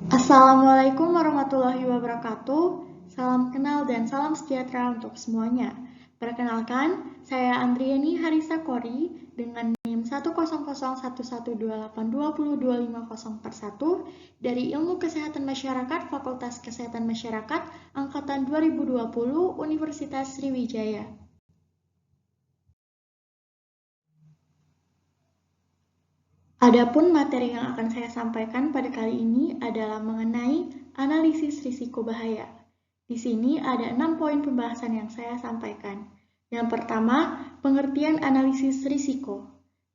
Assalamualaikum warahmatullahi wabarakatuh. Salam kenal dan salam sejahtera untuk semuanya. Perkenalkan, saya Andriani Harisa Kori dengan NIM 1011128202501 dari Ilmu Kesehatan Masyarakat Fakultas Kesehatan Masyarakat Angkatan 2020 Universitas Sriwijaya. Adapun materi yang akan saya sampaikan pada kali ini adalah mengenai analisis risiko bahaya. Di sini ada 6 poin pembahasan yang saya sampaikan. Yang pertama, pengertian analisis risiko.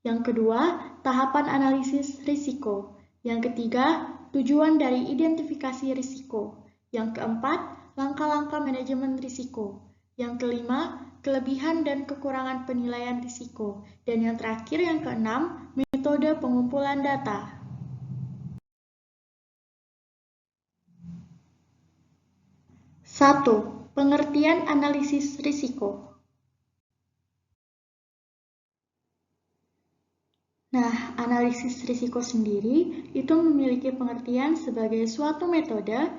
Yang kedua, tahapan analisis risiko. Yang ketiga, tujuan dari identifikasi risiko. Yang keempat, langkah-langkah manajemen risiko. Yang kelima, kelebihan dan kekurangan penilaian risiko. Dan yang terakhir, yang keenam, metode pengumpulan data. Satu, pengertian analisis risiko. Nah, analisis risiko sendiri itu memiliki pengertian sebagai suatu metode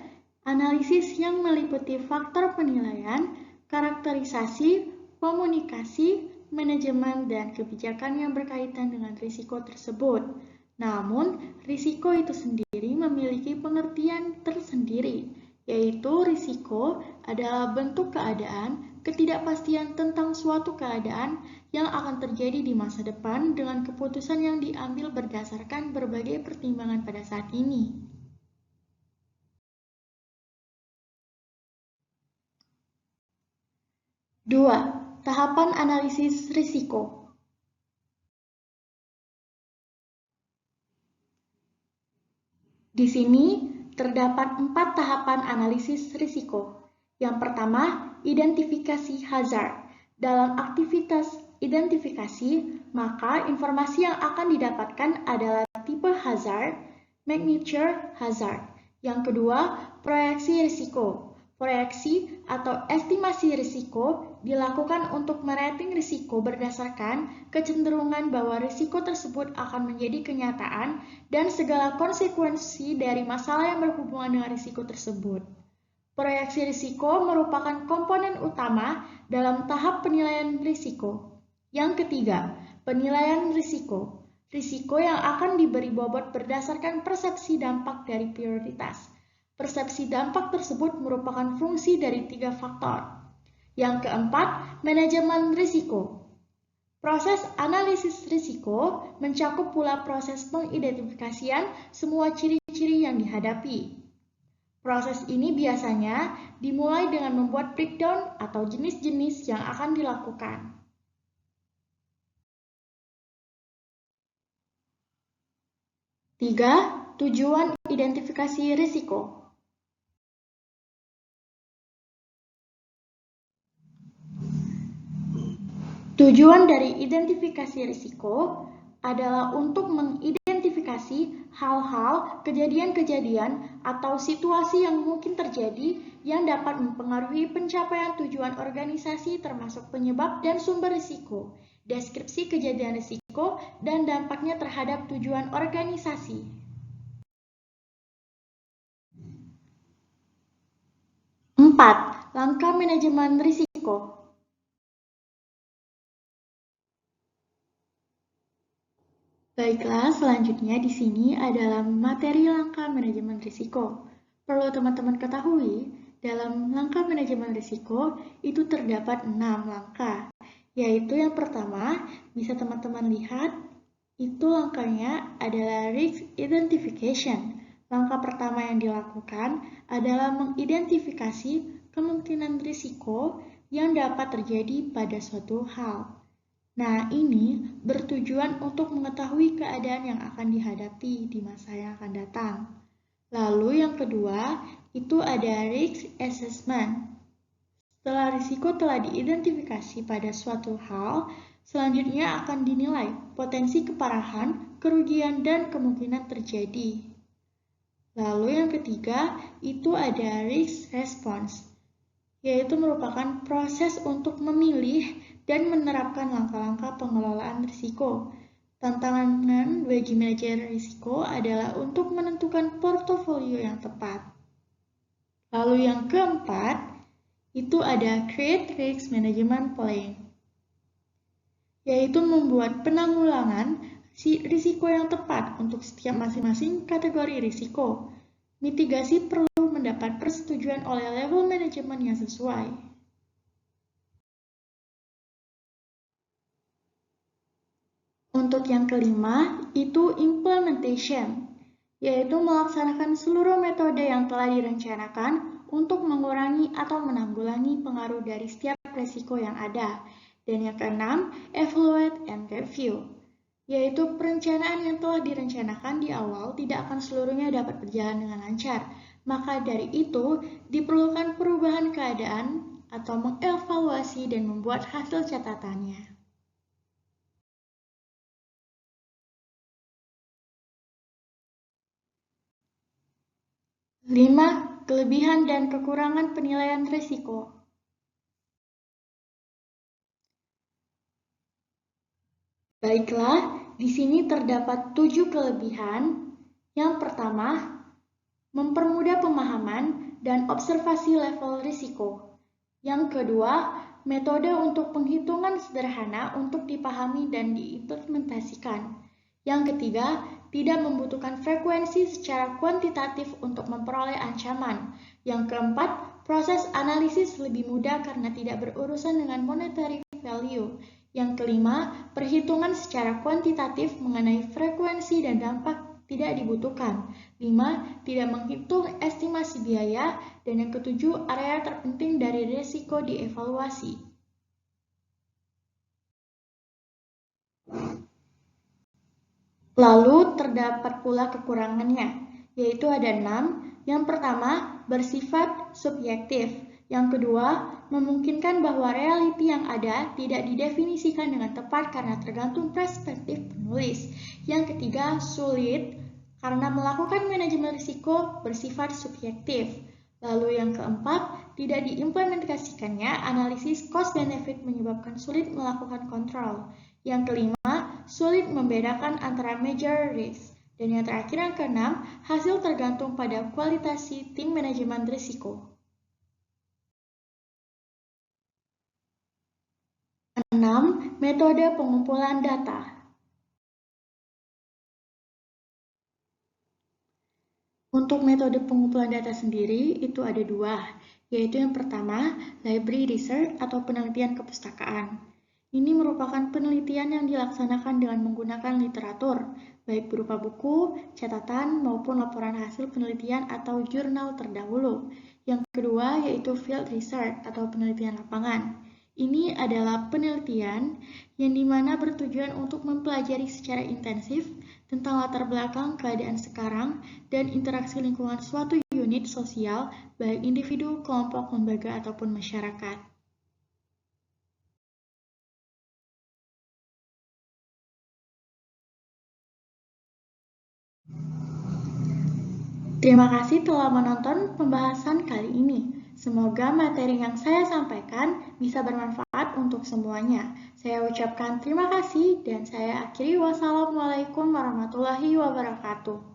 analisis yang meliputi faktor penilaian, karakterisasi, komunikasi, manajemen, dan kebijakan yang berkaitan dengan risiko tersebut. Namun, risiko itu sendiri memiliki pengertian tersendiri, yaitu risiko adalah bentuk keadaan, ketidakpastian tentang suatu keadaan yang akan terjadi di masa depan dengan keputusan yang diambil berdasarkan berbagai pertimbangan pada saat ini. Dua, tahapan analisis risiko. Di sini terdapat 4 tahapan analisis risiko. Yang pertama, identifikasi hazard. Dalam aktivitas identifikasi, maka informasi yang akan didapatkan adalah tipe hazard, magnitude hazard. Yang kedua, proyeksi risiko. Proyeksi atau estimasi risiko dilakukan untuk merating risiko berdasarkan kecenderungan bahwa risiko tersebut akan menjadi kenyataan dan segala konsekuensi dari masalah yang berhubungan dengan risiko tersebut. Proyeksi risiko merupakan komponen utama dalam tahap penilaian risiko. Yang ketiga, penilaian risiko. Risiko yang akan diberi bobot berdasarkan persepsi dampak dari prioritas. Persepsi dampak tersebut merupakan fungsi dari 3 faktor. Yang keempat, manajemen risiko. Proses analisis risiko mencakup pula proses pengidentifikasian semua ciri-ciri yang dihadapi. Proses ini biasanya dimulai dengan membuat breakdown atau jenis-jenis yang akan dilakukan. Tiga, tujuan identifikasi risiko. Tujuan dari identifikasi risiko adalah untuk mengidentifikasi hal-hal, kejadian-kejadian, atau situasi yang mungkin terjadi yang dapat mempengaruhi pencapaian tujuan organisasi termasuk penyebab dan sumber risiko, deskripsi kejadian risiko, dan dampaknya terhadap tujuan organisasi. 4. Langkah manajemen risiko. Baiklah, selanjutnya di sini adalah materi langkah manajemen risiko. Perlu teman-teman ketahui, dalam langkah manajemen risiko itu terdapat 6 langkah, yaitu yang pertama, bisa teman-teman lihat, itu langkahnya adalah risk identification. Langkah pertama yang dilakukan adalah mengidentifikasi kemungkinan risiko yang dapat terjadi pada suatu hal. Nah, ini bertujuan untuk mengetahui keadaan yang akan dihadapi di masa yang akan datang. Lalu yang kedua, itu ada risk assessment. Setelah risiko telah diidentifikasi pada suatu hal, selanjutnya akan dinilai potensi keparahan, kerugian, dan kemungkinan terjadi. Lalu yang ketiga, itu ada risk response, yaitu merupakan proses untuk memilih dan menerapkan langkah-langkah pengelolaan risiko. Tantangan bagi manajer risiko adalah untuk menentukan portofolio yang tepat. Lalu yang keempat, itu ada Create Risk Management Plan, yaitu membuat penanggulangan risiko yang tepat untuk setiap masing-masing kategori risiko. Mitigasi perlu mendapat persetujuan oleh level manajemen yang sesuai. Untuk yang kelima, itu implementation, yaitu melaksanakan seluruh metode yang telah direncanakan untuk mengurangi atau menanggulangi pengaruh dari setiap risiko yang ada. Dan yang keenam, evaluate and review, yaitu perencanaan yang telah direncanakan di awal tidak akan seluruhnya dapat berjalan dengan lancar. Maka dari itu, diperlukan perubahan keadaan atau mengevaluasi dan membuat hasil catatannya. 5. Kelebihan dan kekurangan penilaian risiko. Baiklah, di sini terdapat 7 kelebihan. Yang pertama, mempermudah pemahaman dan observasi level risiko. Yang kedua, metode untuk penghitungan sederhana untuk dipahami dan diimplementasikan. Yang ketiga, tidak membutuhkan frekuensi secara kuantitatif untuk memperoleh ancaman. Yang keempat, proses analisis lebih mudah karena tidak berurusan dengan monetary value. Yang kelima, perhitungan secara kuantitatif mengenai frekuensi dan dampak tidak dibutuhkan. 5. Tidak menghitung estimasi biaya. Dan yang ketujuh, area terpenting dari risiko dievaluasi. Lalu terdapat pula kekurangannya, yaitu ada 6. Yang pertama, bersifat subjektif. Yang kedua, memungkinkan bahwa realiti yang ada tidak didefinisikan dengan tepat karena tergantung perspektif penulis. Yang ketiga, sulit karena melakukan manajemen risiko bersifat subjektif. Lalu yang keempat, tidak diimplementasikannya analisis cost-benefit menyebabkan sulit melakukan kontrol. Yang kelima, sulit membedakan antara major risk. Dan yang terakhir yang keenam, hasil tergantung pada kualitas tim manajemen risiko. 6. Metode pengumpulan data. Untuk metode pengumpulan data sendiri itu ada 2, yaitu yang pertama, library research atau penelitian kepustakaan. Ini merupakan penelitian yang dilaksanakan dengan menggunakan literatur, baik berupa buku, catatan, maupun laporan hasil penelitian atau jurnal terdahulu. Yang kedua yaitu field research atau penelitian lapangan. Ini adalah penelitian yang dimana bertujuan untuk mempelajari secara intensif tentang latar belakang keadaan sekarang dan interaksi lingkungan suatu unit sosial, baik individu, kelompok, lembaga, ataupun masyarakat. Terima kasih telah menonton pembahasan kali ini. Semoga materi yang saya sampaikan bisa bermanfaat untuk semuanya. Saya ucapkan terima kasih dan saya akhiri. Wassalamualaikum warahmatullahi wabarakatuh.